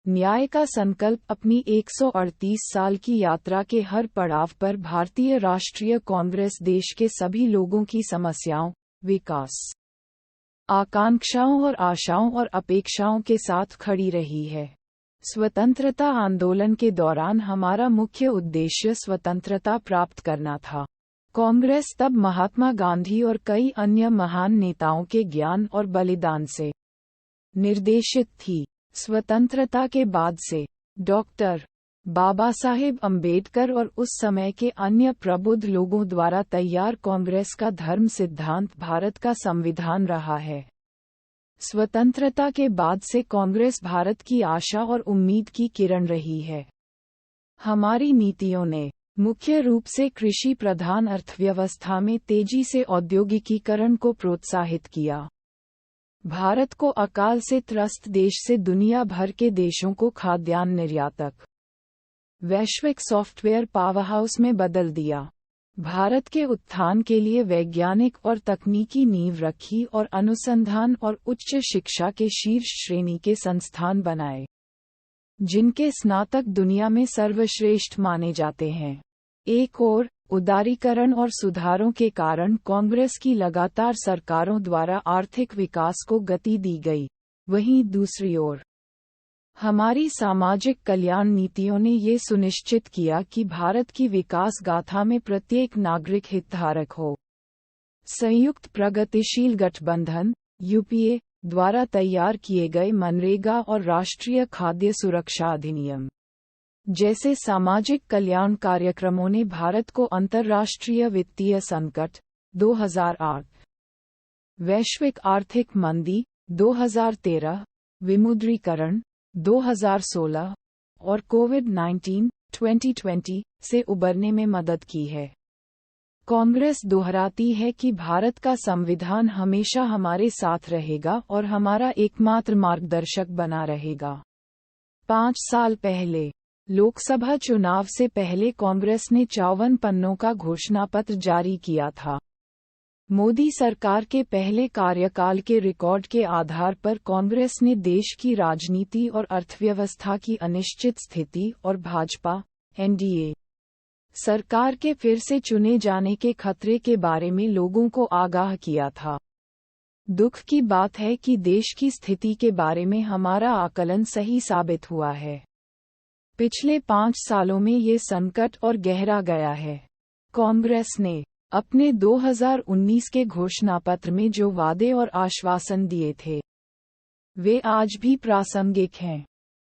न्याय का संकल्प अपनी 138 साल की यात्रा के हर पड़ाव पर भारतीय राष्ट्रीय कांग्रेस देश के सभी लोगों की समस्याओं, विकास, आकांक्षाओं और आशाओं और अपेक्षाओं के साथ खड़ी रही है। स्वतंत्रता आंदोलन के दौरान हमारा मुख्य उद्देश्य स्वतंत्रता प्राप्त करना था। कांग्रेस तब महात्मा गांधी और कई अन्य महान नेताओं के ज्ञान और बलिदान से निर्देशित थी। स्वतंत्रता के बाद से डॉक्टर बाबा साहेब अम्बेडकर और उस समय के अन्य प्रबुद्ध लोगों द्वारा तैयार कांग्रेस का धर्म सिद्धांत भारत का संविधान रहा है। स्वतंत्रता के बाद से कांग्रेस भारत की आशा और उम्मीद की किरण रही है। हमारी नीतियों ने मुख्य रूप से कृषि प्रधान अर्थव्यवस्था में तेजी से औद्योगिकीकरण को प्रोत्साहित किया। भारत को अकाल से त्रस्त देश से दुनिया भर के देशों को खाद्यान्न निर्यातक, वैश्विक सॉफ्टवेयर पावरहाउस में बदल दिया। भारत के उत्थान के लिए वैज्ञानिक और तकनीकी नींव रखी और अनुसंधान और उच्च शिक्षा के शीर्ष श्रेणी के संस्थान बनाए, जिनके स्नातक दुनिया में सर्वश्रेष्ठ माने जाते हैं। एक ओर उदारीकरण और सुधारों के कारण कांग्रेस की लगातार सरकारों द्वारा आर्थिक विकास को गति दी गई, वहीं दूसरी ओर हमारी सामाजिक कल्याण नीतियों ने ये सुनिश्चित किया कि भारत की विकास गाथा में प्रत्येक नागरिक हितधारक हो। संयुक्त प्रगतिशील गठबंधन (यूपीए) द्वारा तैयार किए गए मनरेगा और राष्ट्रीय खाद्य सुरक्षा अधिनियम जैसे सामाजिक कल्याण कार्यक्रमों ने भारत को अंतर्राष्ट्रीय वित्तीय संकट 2008, वैश्विक आर्थिक मंदी 2013, विमुद्रीकरण 2016 और कोविड-19 2020 से उबरने में मदद की है। कांग्रेस दोहराती है कि भारत का संविधान हमेशा हमारे साथ रहेगा और हमारा एकमात्र मार्गदर्शक बना रहेगा। 5 साल पहले लोकसभा चुनाव से पहले कांग्रेस ने 54 पन्नों का घोषणापत्र जारी किया था। मोदी सरकार के पहले कार्यकाल के रिकॉर्ड के आधार पर कांग्रेस ने देश की राजनीति और अर्थव्यवस्था की अनिश्चित स्थिति और भाजपा (एनडीए) सरकार के फिर से चुने जाने के खतरे के बारे में लोगों को आगाह किया था। दुख की बात है कि देश की स्थिति के बारे में हमारा आकलन सही साबित हुआ है। पिछले 5 सालों में ये संकट और गहरा गया है। कांग्रेस ने अपने 2019 के घोषणापत्र में जो वादे और आश्वासन दिए थे, वे आज भी प्रासंगिक हैं।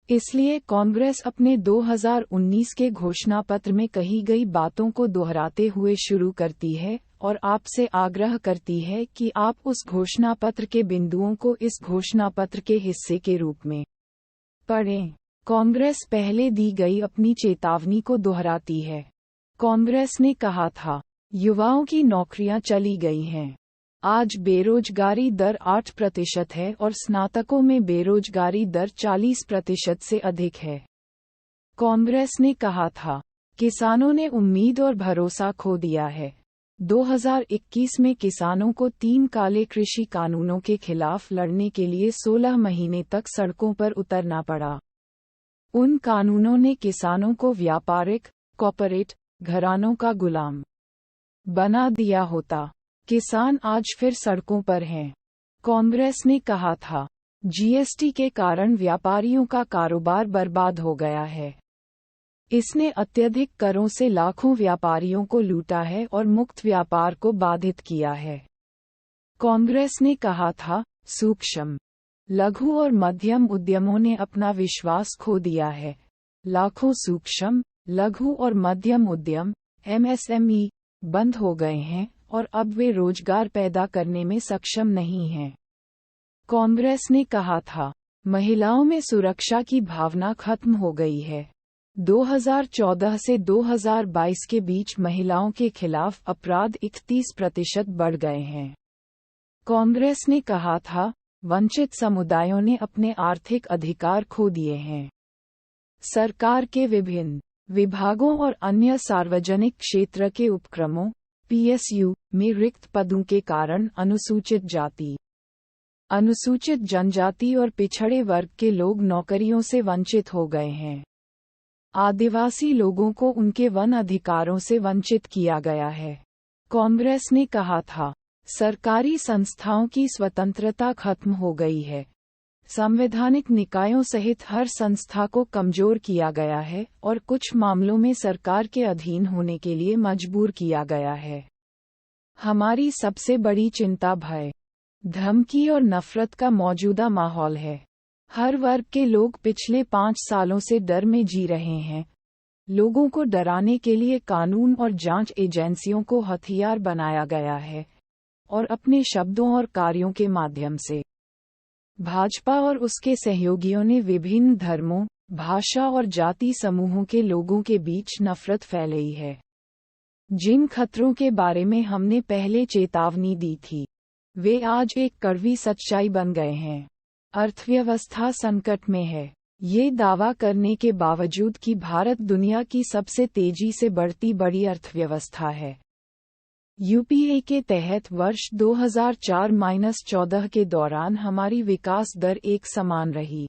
इसलिए कांग्रेस अपने 2019 के घोषणापत्र में कही गई बातों को दोहराते हुए शुरू करती है और आपसे आग्रह करती है कि आप उस घोषणापत्र के बिंदुओं को इस घोषणापत्र के हिस्से के रूप में पढ़ें। कांग्रेस पहले दी गई अपनी चेतावनी को दोहराती है। कांग्रेस ने कहा था, युवाओं की नौकरियां चली गई हैं। आज बेरोजगारी दर 8% है और स्नातकों में बेरोजगारी दर 40% से अधिक है। कांग्रेस ने कहा था, किसानों ने उम्मीद और भरोसा खो दिया है। 2021 में किसानों को 3 काले कृषि कानूनों के खिलाफ लड़ने के लिए 16 महीने तक सड़कों पर उतरना पड़ा। उन कानूनों ने किसानों को व्यापारिक, कॉर्पोरेट घरानों का गुलाम बना दिया होता। किसान आज फिर सड़कों पर हैं। कांग्रेस ने कहा था, जीएसटी के कारण व्यापारियों का कारोबार बर्बाद हो गया है। इसने अत्यधिक करों से लाखों व्यापारियों को लूटा है और मुक्त व्यापार को बाधित किया है। कांग्रेस ने कहा था, सूक्ष्म, लघु और मध्यम उद्यमों ने अपना विश्वास खो दिया है। लाखों सूक्ष्म, लघु और मध्यम उद्यम (एमएसएमई) बंद हो गए हैं और अब वे रोजगार पैदा करने में सक्षम नहीं हैं। कांग्रेस ने कहा था, महिलाओं में सुरक्षा की भावना खत्म हो गई है। 2014 से 2022 के बीच महिलाओं के खिलाफ अपराध 31% बढ़ गए हैं। कांग्रेस ने कहा था, वंचित समुदायों ने अपने आर्थिक अधिकार खो दिए हैं। सरकार के विभिन्न विभागों और अन्य सार्वजनिक क्षेत्र के उपक्रमों (पीएसयू) में रिक्त पदों के कारण अनुसूचित जाति, अनुसूचित जनजाति और पिछड़े वर्ग के लोग नौकरियों से वंचित हो गए हैं। आदिवासी लोगों को उनके वन अधिकारों से वंचित किया गया है। कांग्रेस ने कहा था, सरकारी संस्थाओं की स्वतंत्रता खत्म हो गई है। संवैधानिक निकायों सहित हर संस्था को कमजोर किया गया है और कुछ मामलों में सरकार के अधीन होने के लिए मजबूर किया गया है। हमारी सबसे बड़ी चिंता भय, धमकी और नफरत का मौजूदा माहौल है। हर वर्ग के लोग पिछले 5 सालों से डर में जी रहे हैं। लोगों को डराने के लिए कानून और जांच एजेंसियों को हथियार बनाया गया है और अपने शब्दों और कार्यों के माध्यम से भाजपा और उसके सहयोगियों ने विभिन्न धर्मों, भाषा और जाति समूहों के लोगों के बीच नफरत फैलाई है। जिन खतरों के बारे में हमने पहले चेतावनी दी थी, वे आज एक कड़वी सच्चाई बन गए हैं। अर्थव्यवस्था संकट में है। ये दावा करने के बावजूद कि भारत दुनिया की सबसे तेजी से बढ़ती बड़ी अर्थव्यवस्था है। यूपीए के तहत वर्ष 2004-14 के दौरान हमारी विकास दर एक समान रही।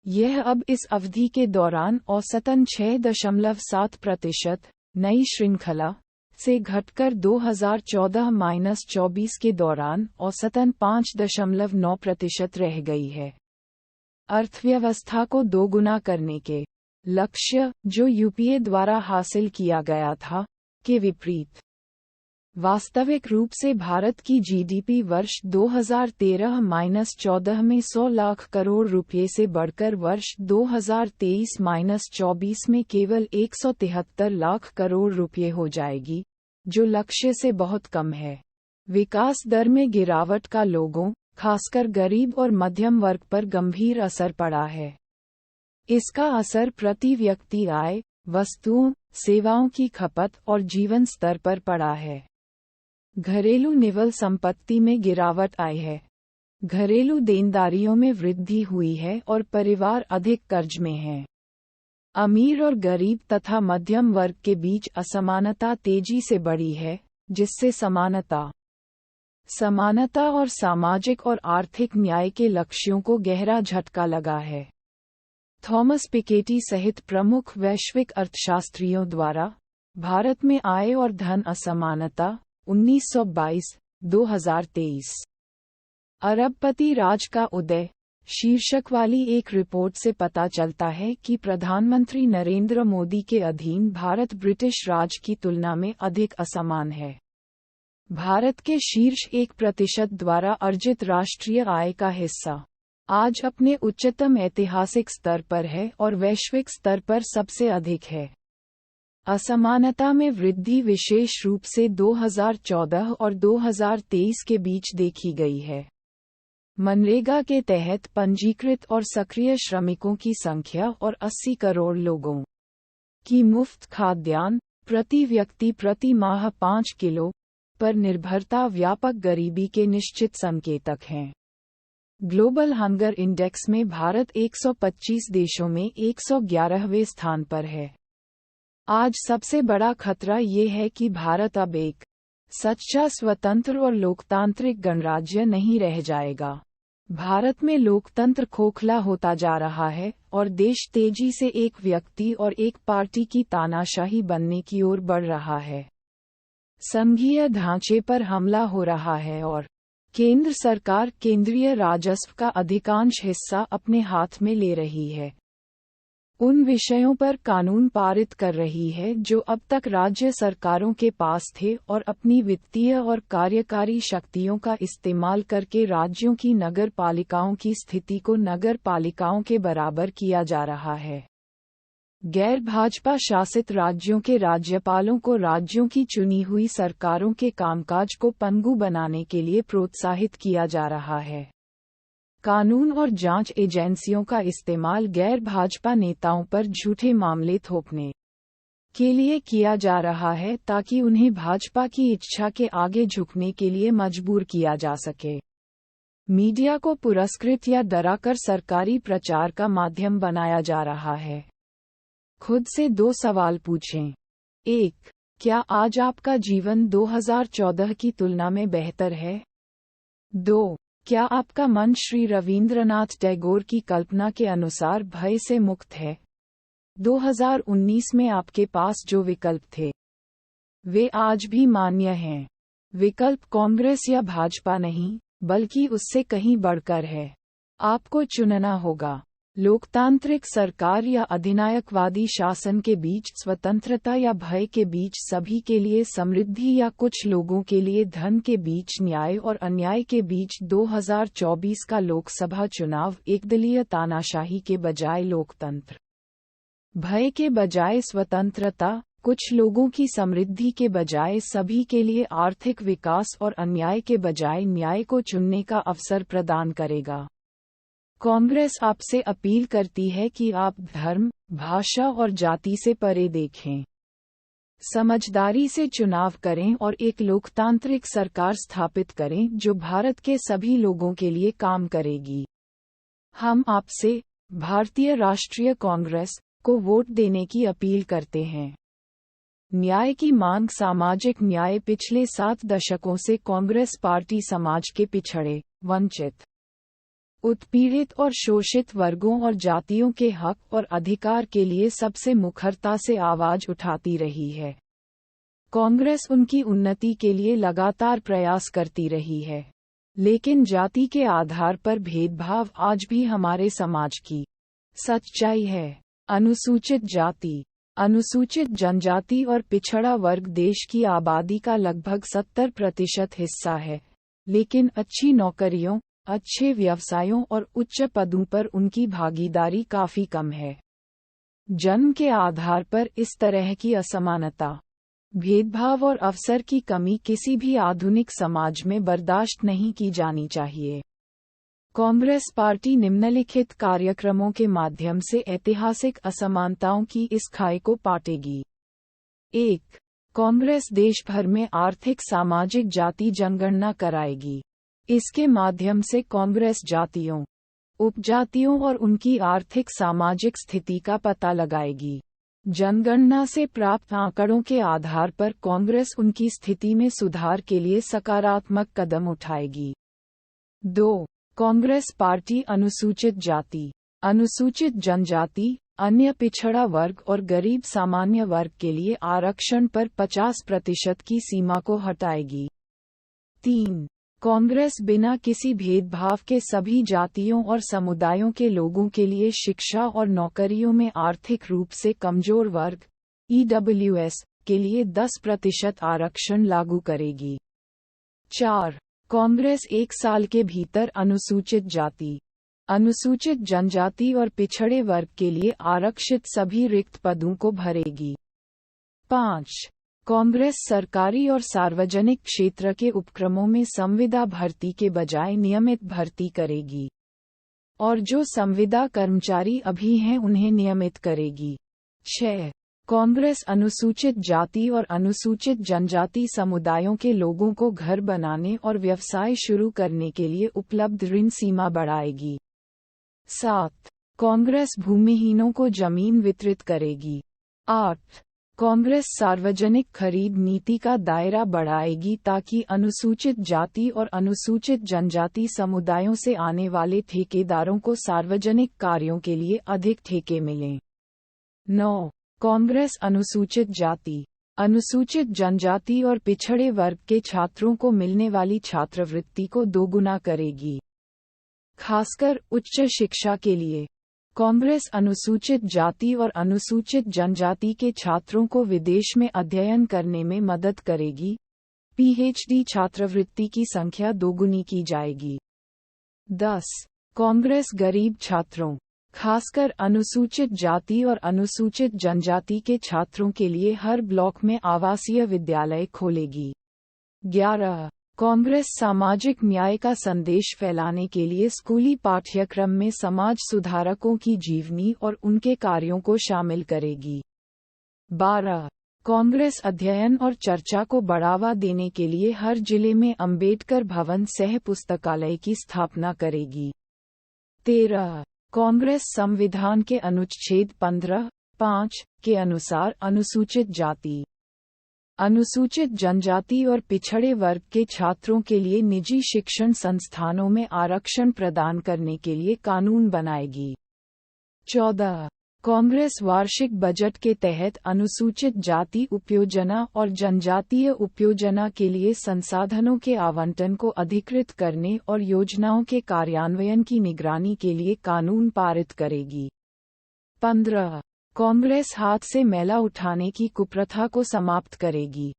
यह अब इस अवधि के दौरान औसतन 6.7% नई श्रृंखला से घटकर 2014-24 के दौरान औसतन 5.9% रह गई है। अर्थव्यवस्था को दोगुना करने के लक्ष्य, जो यूपीए द्वारा हासिल किया गया था, के विपरीत वास्तविक रूप से भारत की जीडीपी वर्ष 2013-14 में 100 लाख करोड़ रुपये से बढ़कर वर्ष 2023-24 में केवल 173 लाख करोड़ रुपये हो जाएगी, जो लक्ष्य से बहुत कम है। विकास दर में गिरावट का लोगों, खासकर गरीब और मध्यम वर्ग पर गंभीर असर पड़ा है। इसका असर प्रति व्यक्ति आय, वस्तुओं, सेवाओं की खपत और जीवन स्तर पर पड़ा है। घरेलू निवल संपत्ति में गिरावट आई है। घरेलू देनदारियों में वृद्धि हुई है और परिवार अधिक कर्ज में हैं। अमीर और गरीब तथा मध्यम वर्ग के बीच असमानता तेजी से बढ़ी है, जिससे समानता और सामाजिक और आर्थिक न्याय के लक्ष्यों को गहरा झटका लगा है। थॉमस पिकेटी सहित प्रमुख वैश्विक अर्थशास्त्रियों द्वारा भारत में आय और धन असमानता 1922-2023 अरबपति राज का उदय शीर्षक वाली एक रिपोर्ट से पता चलता है कि प्रधानमंत्री नरेंद्र मोदी के अधीन भारत ब्रिटिश राज की तुलना में अधिक असमान है। भारत के शीर्ष 1% द्वारा अर्जित राष्ट्रीय आय का हिस्सा आज अपने उच्चतम ऐतिहासिक स्तर पर है और वैश्विक स्तर पर सबसे अधिक है। असमानता में वृद्धि विशेष रूप से 2014 और 2023 के बीच देखी गई है। मनरेगा के तहत पंजीकृत और सक्रिय श्रमिकों की संख्या और 80 करोड़ लोगों की मुफ्त खाद्यान्न प्रति व्यक्ति प्रति माह 5 किलो पर निर्भरता व्यापक गरीबी के निश्चित संकेतक हैं। ग्लोबल हंगर इंडेक्स में भारत 125 देशों में 111वें स्थान पर है। आज सबसे बड़ा खतरा ये है कि भारत अब एक सच्चा स्वतंत्र और लोकतांत्रिक गणराज्य नहीं रह जाएगा। भारत में लोकतंत्र खोखला होता जा रहा है और देश तेजी से एक व्यक्ति और एक पार्टी की तानाशाही बनने की ओर बढ़ रहा है। संघीय ढांचे पर हमला हो रहा है और केंद्र सरकार केंद्रीय राजस्व का अधिकांश हिस्सा अपने हाथ में ले रही है। उन विषयों पर कानून पारित कर रही है जो अब तक राज्य सरकारों के पास थे और अपनी वित्तीय और कार्यकारी शक्तियों का इस्तेमाल करके राज्यों की नगर पालिकाओं की स्थिति को नगर पालिकाओं के बराबर किया जा रहा है। गैर भाजपा शासित राज्यों के राज्यपालों को राज्यों की चुनी हुई सरकारों के कामकाज को पनगु बनाने के लिए प्रोत्साहित किया जा रहा है। कानून और जांच एजेंसियों का इस्तेमाल गैर भाजपा नेताओं पर झूठे मामले थोपने के लिए किया जा रहा है ताकि उन्हें भाजपा की इच्छा के आगे झुकने के लिए मजबूर किया जा सके। मीडिया को पुरस्कृत या डराकर सरकारी प्रचार का माध्यम बनाया जा रहा है। खुद से 2 सवाल पूछें। 1. क्या आज आपका जीवन 2014 की तुलना में बेहतर है? 2. क्या आपका मन श्री रवींद्रनाथ टैगोर की कल्पना के अनुसार भय से मुक्त है? 2019 में आपके पास जो विकल्प थे, वे आज भी मान्य हैं। विकल्प कांग्रेस या भाजपा नहीं, बल्कि उससे कहीं बढ़कर है। आपको चुनना होगा, लोकतांत्रिक सरकार या अधिनायकवादी शासन के बीच, स्वतंत्रता या भय के बीच, सभी के लिए समृद्धि या कुछ लोगों के लिए धन के बीच, न्याय और अन्याय के बीच। 2024 का लोकसभा चुनाव एकदलीय तानाशाही के बजाय लोकतंत्र, भय के बजाय स्वतंत्रता, कुछ लोगों की समृद्धि के बजाय सभी के लिए आर्थिक विकास और अन्याय के बजाय न्याय को चुनने का अवसर प्रदान करेगा। कांग्रेस आपसे अपील करती है कि आप धर्म, भाषा और जाति से परे देखें, समझदारी से चुनाव करें और एक लोकतांत्रिक सरकार स्थापित करें जो भारत के सभी लोगों के लिए काम करेगी। हम आपसे, भारतीय राष्ट्रीय कांग्रेस, को वोट देने की अपील करते हैं। न्याय की मांग, सामाजिक न्याय। पिछले 7 दशकों से कांग्रेस पार्टी समाज के पिछड़े, वंचित, उत्पीड़ित और शोषित वर्गों और जातियों के हक और अधिकार के लिए सबसे मुखरता से आवाज उठाती रही है। कांग्रेस उनकी उन्नति के लिए लगातार प्रयास करती रही है, लेकिन जाति के आधार पर भेदभाव आज भी हमारे समाज की सच्चाई है। अनुसूचित जाति, अनुसूचित जनजाति और पिछड़ा वर्ग देश की आबादी का लगभग 70% हिस्सा है, लेकिन अच्छी नौकरियों, अच्छे व्यवसायों और उच्च पदों पर उनकी भागीदारी काफी कम है। जन्म के आधार पर इस तरह की असमानता, भेदभाव और अवसर की कमी किसी भी आधुनिक समाज में बर्दाश्त नहीं की जानी चाहिए। कांग्रेस पार्टी निम्नलिखित कार्यक्रमों के माध्यम से ऐतिहासिक असमानताओं की इस खाई को पाटेगी। 1. कांग्रेस देश भर में आर्थिक सामाजिक जाति जनगणना कराएगी। इसके माध्यम से कांग्रेस जातियों, उपजातियों और उनकी आर्थिक सामाजिक स्थिति का पता लगाएगी। जनगणना से प्राप्त आंकड़ों के आधार पर कांग्रेस उनकी स्थिति में सुधार के लिए सकारात्मक कदम उठाएगी। 2. कांग्रेस पार्टी अनुसूचित जाति, अनुसूचित जनजाति, अन्य पिछड़ा वर्ग और गरीब सामान्य वर्ग के लिए आरक्षण पर 50% की सीमा को हटाएगी। 3. कांग्रेस बिना किसी भेदभाव के सभी जातियों और समुदायों के लोगों के लिए शिक्षा और नौकरियों में आर्थिक रूप से कमजोर वर्ग (EWS) के लिए 10% आरक्षण लागू करेगी। 4. कांग्रेस 1 साल के भीतर अनुसूचित जाति, अनुसूचित जनजाति और पिछड़े वर्ग के लिए आरक्षित सभी रिक्त पदों को भरेगी। 5. कांग्रेस सरकारी और सार्वजनिक क्षेत्र के उपक्रमों में संविदा भर्ती के बजाय नियमित भर्ती करेगी, और जो संविदा कर्मचारी अभी हैं उन्हें नियमित करेगी। 6. कांग्रेस अनुसूचित जाति और अनुसूचित जनजाति समुदायों के लोगों को घर बनाने और व्यवसाय शुरू करने के लिए उपलब्ध ऋण सीमा बढ़ाएगी। 7. कांग्रेस भूमिहीनों को जमीन वितरित करेगी। 8. कांग्रेस सार्वजनिक खरीद नीति का दायरा बढ़ाएगी ताकि अनुसूचित जाति और अनुसूचित जनजाति समुदायों से आने वाले ठेकेदारों को सार्वजनिक कार्यों के लिए अधिक ठेके मिलें। 9. कांग्रेस अनुसूचित जाति, अनुसूचित जनजाति और पिछड़े वर्ग के छात्रों को मिलने वाली छात्रवृत्ति को दोगुना करेगी, खासकर उच्च शिक्षा के लिए। कांग्रेस अनुसूचित जाति और अनुसूचित जनजाति के छात्रों को विदेश में अध्ययन करने में मदद करेगी। PhD छात्रवृत्ति की संख्या दोगुनी की जाएगी। 10. कांग्रेस गरीब छात्रों, खासकर अनुसूचित जाति और अनुसूचित जनजाति के छात्रों के लिए हर ब्लॉक में आवासीय विद्यालय खोलेगी। 11. कांग्रेस सामाजिक न्याय का संदेश फैलाने के लिए स्कूली पाठ्यक्रम में समाज सुधारकों की जीवनी और उनके कार्यों को शामिल करेगी। 12. कांग्रेस अध्ययन और चर्चा को बढ़ावा देने के लिए हर जिले में अंबेडकर भवन सह पुस्तकालय की स्थापना करेगी। 13. कांग्रेस संविधान के अनुच्छेद 15(5) के अनुसार अनुसूचित जाति, अनुसूचित जनजाति और पिछड़े वर्ग के छात्रों के लिए निजी शिक्षण संस्थानों में आरक्षण प्रदान करने के लिए कानून बनाएगी। 14. कांग्रेस वार्षिक बजट के तहत अनुसूचित जाति उपयोजना और जनजातीय उपयोजना के लिए संसाधनों के आवंटन को अधिकृत करने और योजनाओं के कार्यान्वयन की निगरानी के लिए कानून पारित करेगी। 15. कांग्रेस हाथ से मैला उठाने की कुप्रथा को समाप्त करेगी।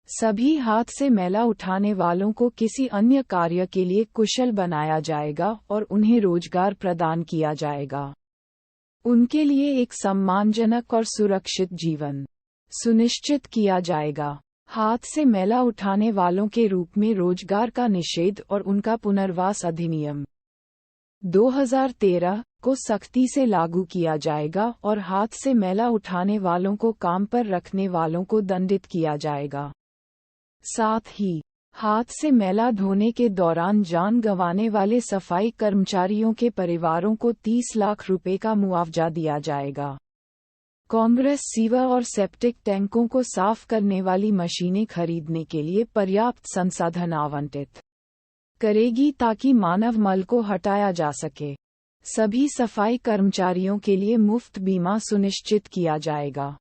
सभी हाथ से मैला उठाने वालों को किसी अन्य कार्य के लिए कुशल बनाया जाएगा और उन्हें रोजगार प्रदान किया जाएगा। उनके लिए एक सम्मानजनक और सुरक्षित जीवन सुनिश्चित किया जाएगा। हाथ से मैला उठाने वालों के रूप में रोजगार का निषेध और उनका पुनर्वास अधिनियम 2013 को सख्ती से लागू किया जाएगा और हाथ से मैला उठाने वालों को काम पर रखने वालों को दंडित किया जाएगा। साथ ही हाथ से मैला धोने के दौरान जान गंवाने वाले सफाई कर्मचारियों के परिवारों को 30 लाख रुपए का मुआवजा दिया जाएगा। कांग्रेस सीवर और सेप्टिक टैंकों को साफ करने वाली मशीनें खरीदने के लिए पर्याप्त संसाधन आवंटित करेगी ताकि मानव मल को हटाया जा सके। सभी सफाई कर्मचारियों के लिए मुफ्त बीमा सुनिश्चित किया जाएगा।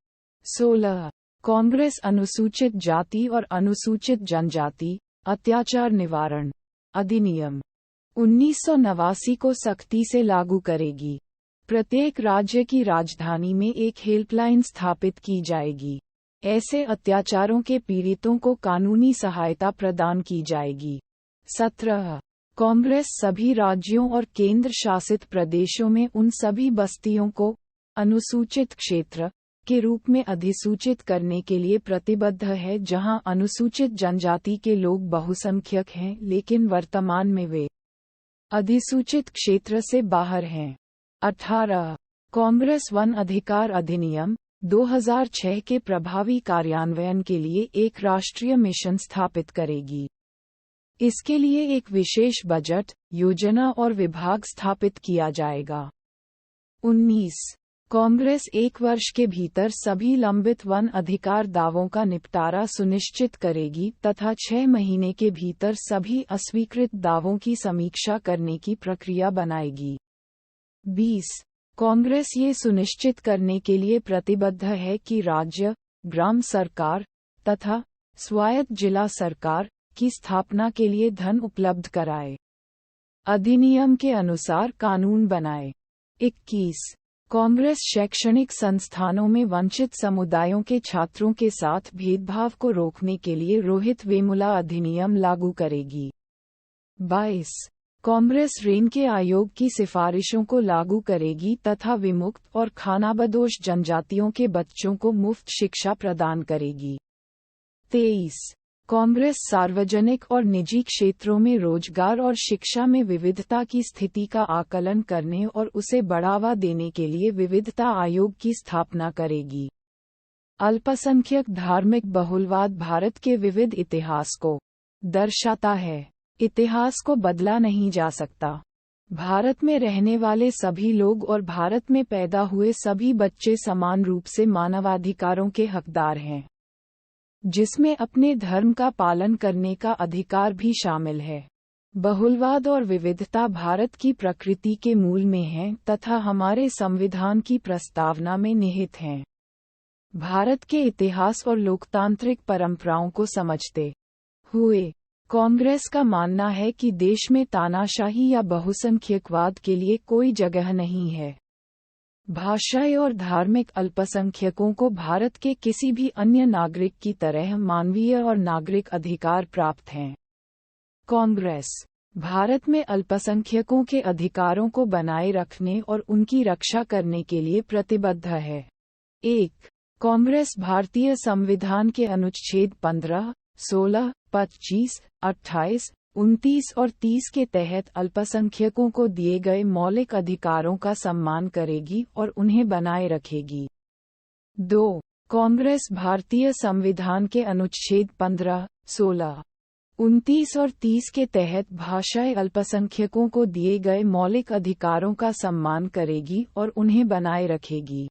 16. कांग्रेस अनुसूचित जाति और अनुसूचित जनजाति अत्याचार निवारण अधिनियम 1989 को सख्ती से लागू करेगी। प्रत्येक राज्य की राजधानी में एक हेल्पलाइन स्थापित की जाएगी। ऐसे अत्याचारों के पीड़ितों को कानूनी सहायता प्रदान की जाएगी। 17. कांग्रेस सभी राज्यों और केंद्र शासित प्रदेशों में उन सभी बस्तियों को अनुसूचित क्षेत्र के रूप में अधिसूचित करने के लिए प्रतिबद्ध है जहां अनुसूचित जनजाति के लोग बहुसंख्यक हैं लेकिन वर्तमान में वे अधिसूचित क्षेत्र से बाहर हैं। 18. कांग्रेस वन अधिकार अधिनियम 2006 के प्रभावी कार्यान्वयन के लिए एक राष्ट्रीय मिशन स्थापित करेगी। इसके लिए एक विशेष बजट, योजना और विभाग स्थापित किया जाएगा। 19. कांग्रेस 1 वर्ष के भीतर सभी लंबित वन अधिकार दावों का निपटारा सुनिश्चित करेगी तथा 6 महीने के भीतर सभी अस्वीकृत दावों की समीक्षा करने की प्रक्रिया बनाएगी। 20. कांग्रेस ये सुनिश्चित करने के लिए प्रतिबद्ध है कि राज्य, ग्राम सरकार तथा स्वायत्त जिला सरकार की स्थापना के लिए धन उपलब्ध कराए। अधिनियम के अनुसार कानून बनाए। 21. कांग्रेस शैक्षणिक संस्थानों में वंचित समुदायों के छात्रों के साथ भेदभाव को रोकने के लिए रोहित वेमुला अधिनियम लागू करेगी। 22. कांग्रेस रेन के आयोग की सिफारिशों को लागू करेगी तथा विमुक्त और खानाबदोश जनजातियों के बच्चों को मुफ्त शिक्षा प्रदान करेगी। 23. कांग्रेस सार्वजनिक और निजी क्षेत्रों में रोजगार और शिक्षा में विविधता की स्थिति का आकलन करने और उसे बढ़ावा देने के लिए विविधता आयोग की स्थापना करेगी। अल्पसंख्यक धार्मिक बहुलवाद भारत के विविध इतिहास को दर्शाता है। इतिहास को बदला नहीं जा सकता। भारत में रहने वाले सभी लोग और भारत में पैदा हुए सभी बच्चे समान रूप से मानवाधिकारों के हकदार हैं, जिसमें अपने धर्म का पालन करने का अधिकार भी शामिल है। बहुलवाद और विविधता भारत की प्रकृति के मूल में हैं तथा हमारे संविधान की प्रस्तावना में निहित हैं। भारत के इतिहास और लोकतांत्रिक परंपराओं को समझते हुए कांग्रेस का मानना है कि देश में तानाशाही या बहुसंख्यकवाद के लिए कोई जगह नहीं है। भाषाई और धार्मिक अल्पसंख्यकों को भारत के किसी भी अन्य नागरिक की तरह मानवीय और नागरिक अधिकार प्राप्त हैं। कांग्रेस भारत में अल्पसंख्यकों के अधिकारों को बनाए रखने और उनकी रक्षा करने के लिए प्रतिबद्ध है। 1. कांग्रेस भारतीय संविधान के अनुच्छेद 15, 16, 25, 28, 29 और 30 के तहत अल्पसंख्यकों को दिए गए मौलिक अधिकारों का सम्मान करेगी और उन्हें बनाए रखेगी। 2. कांग्रेस भारतीय संविधान के अनुच्छेद 15, 16, 29 और 30 के तहत भाषाई अल्पसंख्यकों को दिए गए मौलिक अधिकारों का सम्मान करेगी और उन्हें बनाए रखेगी।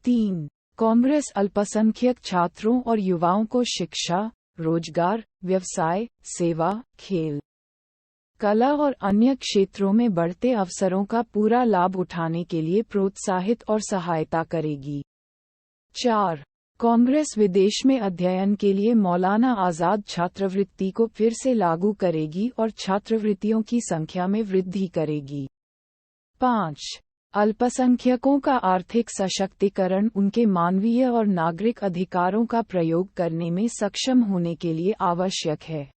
3. कांग्रेस अल्पसंख्यक छात्रों और युवाओं को शिक्षा, रोजगार, व्यवसाय, सेवा, खेल, कला और अन्य क्षेत्रों में बढ़ते अवसरों का पूरा लाभ उठाने के लिए प्रोत्साहित और सहायता करेगी। 4. कांग्रेस विदेश में अध्ययन के लिए मौलाना आजाद छात्रवृत्ति को फिर से लागू करेगी और छात्रवृत्तियों की संख्या में वृद्धि करेगी। 5. अल्पसंख्यकों का आर्थिक सशक्तिकरण उनके मानवीय और नागरिक अधिकारों का प्रयोग करने में सक्षम होने के लिए आवश्यक है।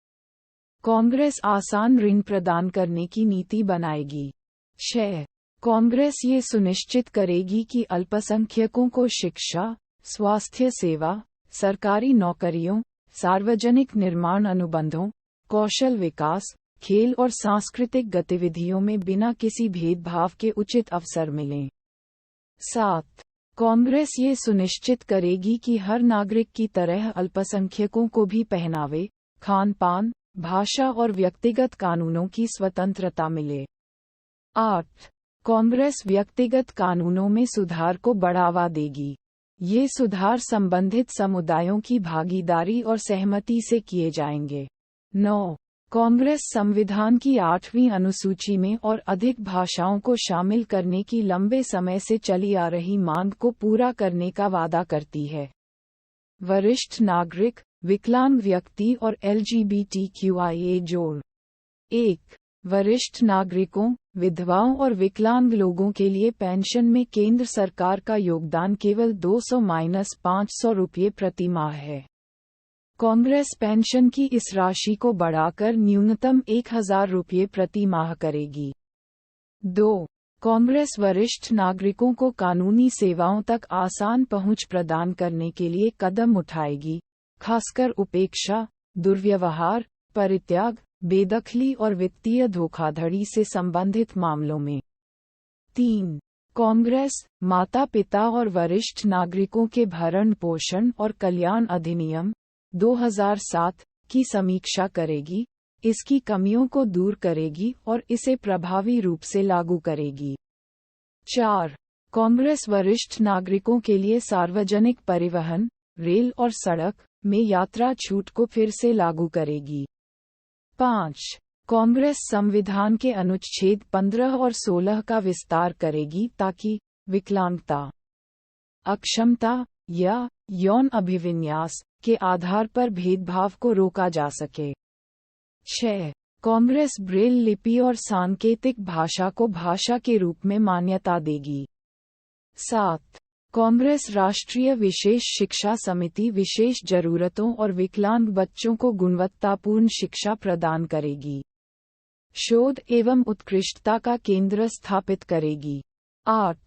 कांग्रेस आसान ऋण प्रदान करने की नीति बनाएगी। 6. कांग्रेस ये सुनिश्चित करेगी कि अल्पसंख्यकों को शिक्षा, स्वास्थ्य सेवा, सरकारी नौकरियों, सार्वजनिक निर्माण अनुबंधों, कौशल विकास, खेल और सांस्कृतिक गतिविधियों में बिना किसी भेदभाव के उचित अवसर मिलें। 7. कांग्रेस ये सुनिश्चित करेगी कि हर नागरिक की तरह अल्पसंख्यकों को भी पहनावे, खान-पान, भाषा और व्यक्तिगत कानूनों की स्वतंत्रता मिले। 8. कांग्रेस व्यक्तिगत कानूनों में सुधार को बढ़ावा देगी। ये सुधार संबंधित समुदायों की भागीदारी और सहमति से किए जाएंगे। 9. कांग्रेस संविधान की 8वीं अनुसूची में और अधिक भाषाओं को शामिल करने की लंबे समय से चली आ रही मांग को पूरा करने का वादा करती है। वरिष्ठ नागरिक, विकलांग व्यक्ति और LGBTQIA जोड़। 1. वरिष्ठ नागरिकों, विधवाओं और विकलांग लोगों के लिए पेंशन में केंद्र सरकार का योगदान केवल 200-500 रुपये प्रति माह है। कांग्रेस पेंशन की इस राशि को बढ़ाकर न्यूनतम 1000 रुपये प्रति माह करेगी। 2. कांग्रेस वरिष्ठ नागरिकों को कानूनी सेवाओं तक आसान पहुंच प्रदान करने के लिए कदम उठाएगी, खासकर उपेक्षा, दुर्व्यवहार, परित्याग, बेदखली और वित्तीय धोखाधड़ी से संबंधित मामलों में। 3. कांग्रेस माता-पिता और वरिष्ठ नागरिकों के भरण पोषण और कल्याण अधिनियम 2007 की समीक्षा करेगी, इसकी कमियों को दूर करेगी और इसे प्रभावी रूप से लागू करेगी। 4. कांग्रेस वरिष्ठ नागरिकों के लिए सार्वजनिक परिवहन, रेल और सड़क में यात्रा छूट को फिर से लागू करेगी। 5. कांग्रेस संविधान के अनुच्छेद 15 और 16 का विस्तार करेगी ताकि विकलांगता, अक्षमता या यौन अभिविन्यास के आधार पर भेदभाव को रोका जा सके। 6. कांग्रेस ब्रेल लिपि और सांकेतिक भाषा को भाषा के रूप में मान्यता देगी। 7. कांग्रेस राष्ट्रीय विशेष शिक्षा समिति विशेष जरूरतों और विकलांग बच्चों को गुणवत्तापूर्ण शिक्षा प्रदान करेगी। शोध एवं उत्कृष्टता का केंद्र स्थापित करेगी। 8.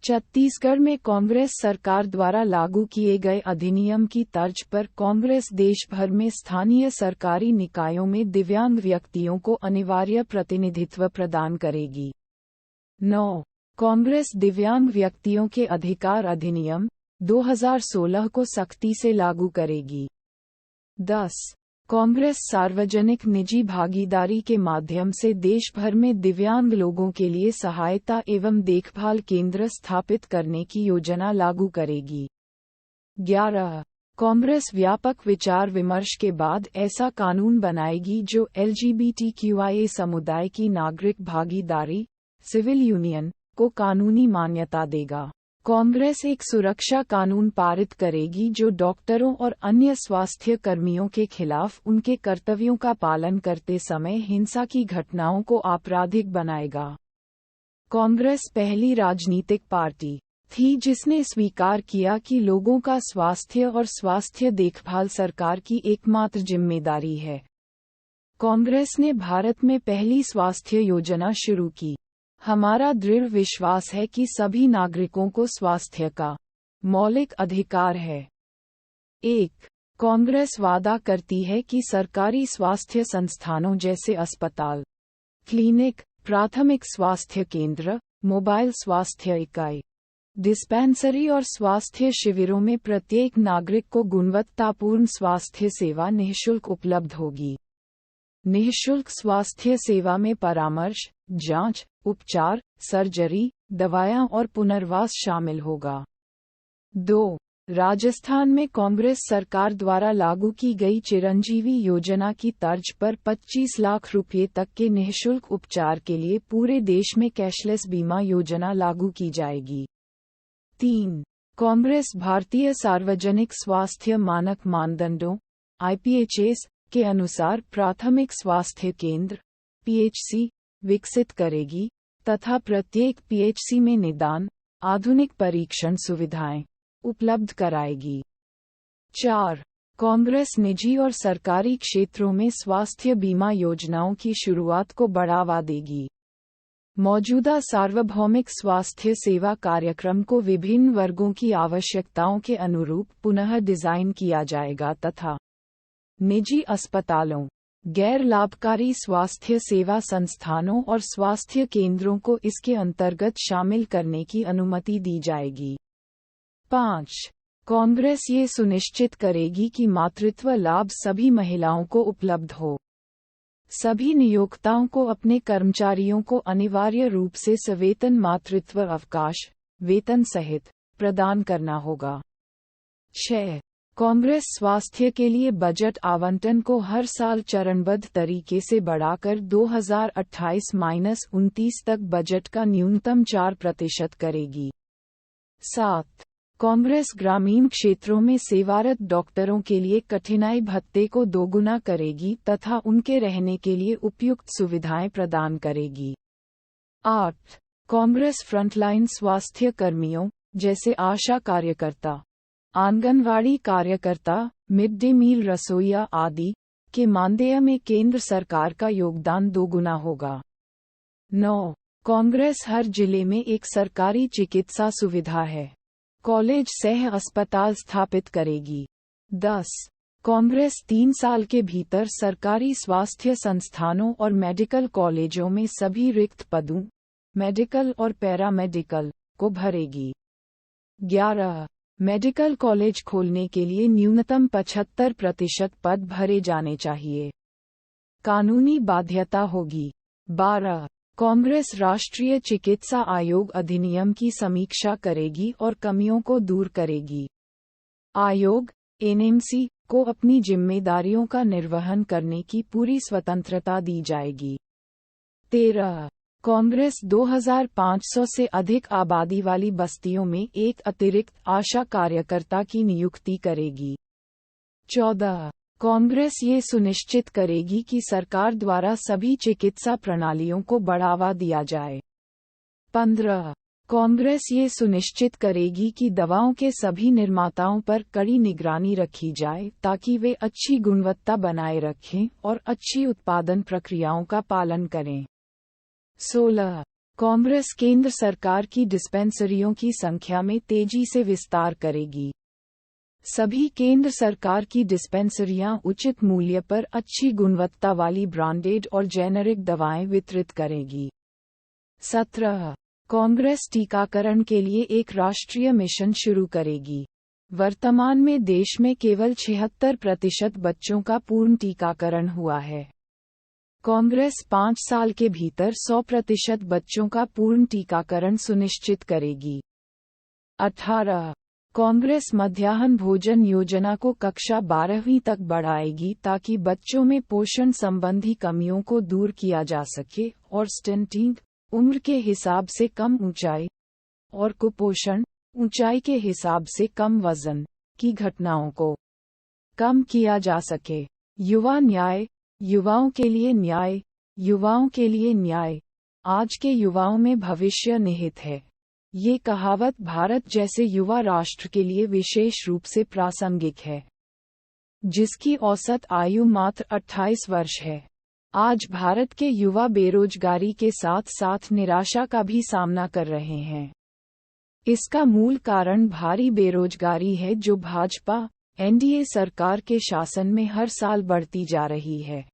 छत्तीसगढ़ में कांग्रेस सरकार द्वारा लागू किए गए अधिनियम की तर्ज पर कांग्रेस देश भर में स्थानीय सरकारी निकायों में दिव्यांग व्यक्तियों को अनिवार्य प्रतिनिधित्व प्रदान करेगी। 9. कांग्रेस दिव्यांग व्यक्तियों के अधिकार अधिनियम 2016 को सख्ती से लागू करेगी। 10. कांग्रेस सार्वजनिक निजी भागीदारी के माध्यम से देश भर में दिव्यांग लोगों के लिए सहायता एवं देखभाल केंद्र स्थापित करने की योजना लागू करेगी। 11. कांग्रेस व्यापक विचार विमर्श के बाद ऐसा कानून बनाएगी जो LGBTQIA समुदाय की नागरिक भागीदारी, सिविल यूनियन को कानूनी मान्यता देगा। कांग्रेस एक सुरक्षा कानून पारित करेगी जो डॉक्टरों और अन्य स्वास्थ्य कर्मियों के खिलाफ उनके कर्तव्यों का पालन करते समय हिंसा की घटनाओं को आपराधिक बनाएगा। कांग्रेस पहली राजनीतिक पार्टी थी जिसने स्वीकार किया कि लोगों का स्वास्थ्य और स्वास्थ्य देखभाल सरकार की एकमात्र जिम्मेदारी है। कांग्रेस ने भारत में पहली स्वास्थ्य योजना शुरू की। हमारा दृढ़ विश्वास है कि सभी नागरिकों को स्वास्थ्य का मौलिक अधिकार है। 1. कांग्रेस वादा करती है कि सरकारी स्वास्थ्य संस्थानों जैसे अस्पताल, क्लिनिक, प्राथमिक स्वास्थ्य केंद्र, मोबाइल स्वास्थ्य इकाई, डिस्पेंसरी और स्वास्थ्य शिविरों में प्रत्येक नागरिक को गुणवत्तापूर्ण स्वास्थ्य सेवा निःशुल्क उपलब्ध होगी। निःशुल्क स्वास्थ्य सेवा में परामर्श, जांच, उपचार, सर्जरी, दवाएं और पुनर्वास शामिल होगा। 2. राजस्थान में कांग्रेस सरकार द्वारा लागू की गई चिरंजीवी योजना की तर्ज पर 25 लाख रुपये तक के निःशुल्क उपचार के लिए पूरे देश में कैशलेस बीमा योजना लागू की जाएगी। 3. कांग्रेस भारतीय सार्वजनिक स्वास्थ्य मानक मानदंडों (IPHS) के अनुसार प्राथमिक स्वास्थ्य केंद्र (PHC) विकसित करेगी तथा प्रत्येक PHC में निदान, आधुनिक परीक्षण सुविधाएं उपलब्ध कराएगी। 4. कांग्रेस निजी और सरकारी क्षेत्रों में स्वास्थ्य बीमा योजनाओं की शुरुआत को बढ़ावा देगी। मौजूदा सार्वभौमिक स्वास्थ्य सेवा कार्यक्रम को विभिन्न वर्गों की आवश्यकताओं के अनुरूप पुनः डिजाइन किया जाएगा तथा निजी अस्पतालों, गैर लाभकारी स्वास्थ्य सेवा संस्थानों और स्वास्थ्य केंद्रों को इसके अंतर्गत शामिल करने की अनुमति दी जाएगी। 5. कांग्रेस ये सुनिश्चित करेगी कि मातृत्व लाभ सभी महिलाओं को उपलब्ध हो। सभी नियोक्ताओं को अपने कर्मचारियों को अनिवार्य रूप से सवेतन मातृत्व अवकाश, वेतन सहित, प्रदान करना होगा। 6. कांग्रेस स्वास्थ्य के लिए बजट आवंटन को हर साल चरणबद्ध तरीके से बढ़ाकर 2028-29 तक बजट का न्यूनतम 4% करेगी। 7. कांग्रेस ग्रामीण क्षेत्रों में सेवारत डॉक्टरों के लिए कठिनाई भत्ते को दोगुना करेगी तथा उनके रहने के लिए उपयुक्त सुविधाएं प्रदान करेगी। 8. कांग्रेस फ्रंटलाइन स्वास्थ्य कर्मियों, जैसे आशा कार्यकर्ता, आंगनवाड़ी कार्यकर्ता, मिड डे मील रसोइया आदि, के मानदेय में केंद्र सरकार का योगदान दोगुना होगा। 9. कांग्रेस हर जिले में एक सरकारी चिकित्सा सुविधा है, कॉलेज सह अस्पताल स्थापित करेगी। 10. कांग्रेस 3 साल के भीतर सरकारी स्वास्थ्य संस्थानों और मेडिकल कॉलेजों में सभी रिक्त पदों, मेडिकल और पैरामेडिकल, को भरेगी। 11. मेडिकल कॉलेज खोलने के लिए न्यूनतम 75% पद भरे जाने चाहिए। कानूनी बाध्यता होगी। 12. कांग्रेस राष्ट्रीय चिकित्सा आयोग अधिनियम की समीक्षा करेगी और कमियों को दूर करेगी। आयोग (NMC) को अपनी जिम्मेदारियों का निर्वहन करने की पूरी स्वतंत्रता दी जाएगी। 13. कांग्रेस 2500 से अधिक आबादी वाली बस्तियों में एक अतिरिक्त आशा कार्यकर्ता की नियुक्ति करेगी। 14. कांग्रेस ये सुनिश्चित करेगी कि सरकार द्वारा सभी चिकित्सा प्रणालियों को बढ़ावा दिया जाए। 15. कांग्रेस ये सुनिश्चित करेगी कि दवाओं के सभी निर्माताओं पर कड़ी निगरानी रखी जाए ताकि वे अच्छी गुणवत्ता बनाए रखें और अच्छी उत्पादन प्रक्रियाओं का पालन करें। 16. कांग्रेस केंद्र सरकार की डिस्पेंसरियों की संख्या में तेजी से विस्तार करेगी। सभी केंद्र सरकार की डिस्पेंसरियां उचित मूल्य पर अच्छी गुणवत्ता वाली ब्रांडेड और जेनेरिक दवाएं वितरित करेगी। 17. कांग्रेस टीकाकरण के लिए एक राष्ट्रीय मिशन शुरू करेगी। वर्तमान में देश में केवल 76% बच्चों का पूर्ण टीकाकरण हुआ है। कांग्रेस 5 साल के भीतर 100% बच्चों का पूर्ण टीकाकरण सुनिश्चित करेगी। 18. कांग्रेस मध्याह्न भोजन योजना को कक्षा 12वीं तक बढ़ाएगी ताकि बच्चों में पोषण संबंधी कमियों को दूर किया जा सके और स्टंटिंग, उम्र के हिसाब से कम ऊंचाई, और कुपोषण, ऊंचाई के हिसाब से कम वजन, की घटनाओं को कम किया जा सके। युवा न्याय, युवाओं के लिए न्याय, युवाओं के लिए न्याय। आज के युवाओं में भविष्य निहित है। ये कहावत भारत जैसे युवा राष्ट्र के लिए विशेष रूप से प्रासंगिक है, जिसकी औसत आयु मात्र 28 वर्ष है। आज भारत के युवा बेरोजगारी के साथ साथ निराशा का भी सामना कर रहे हैं। इसका मूल कारण भारी बेरोजगारी है जो भाजपा (NDA) सरकार के शासन में हर साल बढ़ती जा रही है।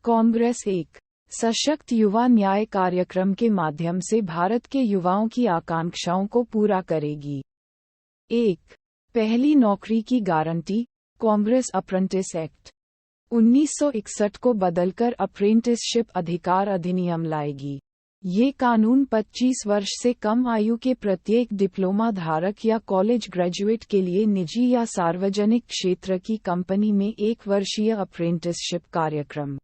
कांग्रेस एक सशक्त युवा न्याय कार्यक्रम के माध्यम से भारत के युवाओं की आकांक्षाओं को पूरा करेगी। 1. पहली नौकरी की गारंटी। कांग्रेस अप्रेंटिस एक्ट 1961 को बदलकर अप्रेंटिसशिप अधिकार अधिनियम लाएगी। ये कानून 25 वर्ष से कम आयु के प्रत्येक डिप्लोमा धारक या कॉलेज ग्रेजुएट के लिए निजी या सार्वजनिक क्षेत्र की कंपनी में 1 वर्षीय अप्रेंटिसशिप कार्यक्रम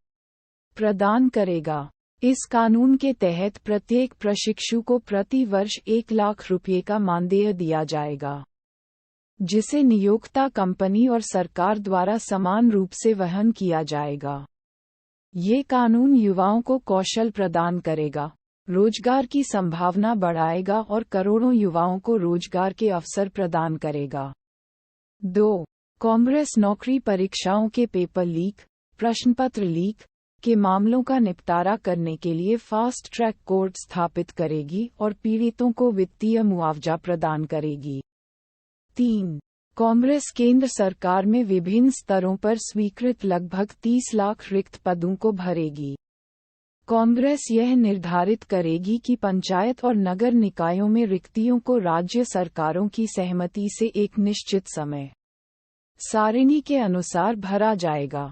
प्रदान करेगा। इस कानून के तहत प्रत्येक प्रशिक्षु को प्रति वर्ष 1 लाख रुपये का मानदेय दिया जाएगा, जिसे नियोक्ता कंपनी और सरकार द्वारा समान रूप से वहन किया जाएगा। ये कानून युवाओं को कौशल प्रदान करेगा, रोजगार की संभावना बढ़ाएगा और करोड़ों युवाओं को रोजगार के अवसर प्रदान करेगा। 2. कांग्रेस नौकरी परीक्षाओं के पेपर लीक, प्रश्नपत्र लीक के मामलों का निपटारा करने के लिए फास्ट ट्रैक कोर्ट स्थापित करेगी और पीड़ितों को वित्तीय मुआवजा प्रदान करेगी। 3. कांग्रेस केंद्र सरकार में विभिन्न स्तरों पर स्वीकृत लगभग 30 लाख रिक्त पदों को भरेगी। कांग्रेस यह निर्धारित करेगी कि पंचायत और नगर निकायों में रिक्तियों को राज्य सरकारों की सहमति से एक निश्चित समय सारिणी के अनुसार भरा जाएगा।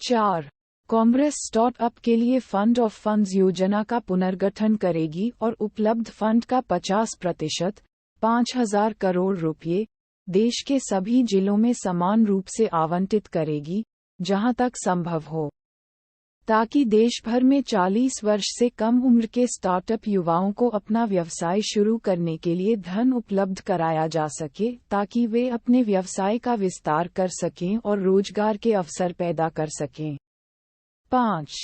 4. कांग्रेस स्टार्टअप के लिए फंड ऑफ फंड्स योजना का पुनर्गठन करेगी और उपलब्ध फंड का 50% 5,000 करोड़ रुपये देश के सभी जिलों में समान रूप से आवंटित करेगी, जहां तक संभव हो, ताकि देश भर में 40 वर्ष से कम उम्र के स्टार्टअप युवाओं को अपना व्यवसाय शुरू करने के लिए धन उपलब्ध कराया जा सके, ताकि वे अपने व्यवसाय का विस्तार कर सकें और रोजगार के अवसर पैदा कर सकें। 5.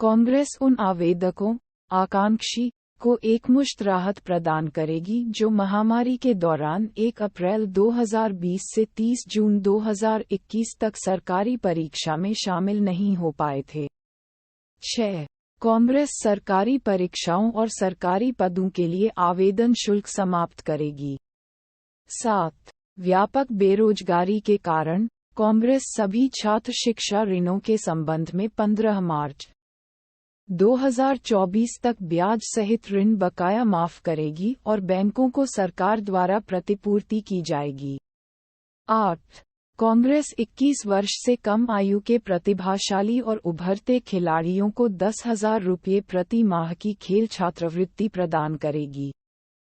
कांग्रेस उन आवेदकों आकांक्षी को एकमुश्त राहत प्रदान करेगी जो महामारी के दौरान 1 अप्रैल 2020 से 30 जून 2021 तक सरकारी परीक्षा में शामिल नहीं हो पाए थे। 6. कांग्रेस सरकारी परीक्षाओं और सरकारी पदों के लिए आवेदन शुल्क समाप्त करेगी। 7. व्यापक बेरोजगारी के कारण कांग्रेस सभी छात्र शिक्षा ऋणों के संबंध में 15 मार्च 2024 तक ब्याज सहित ऋण बकाया माफ करेगी और बैंकों को सरकार द्वारा प्रतिपूर्ति की जाएगी। 8. कांग्रेस 21 वर्ष से कम आयु के प्रतिभाशाली और उभरते खिलाड़ियों को 10,000 रुपये प्रति माह की खेल छात्रवृत्ति प्रदान करेगी।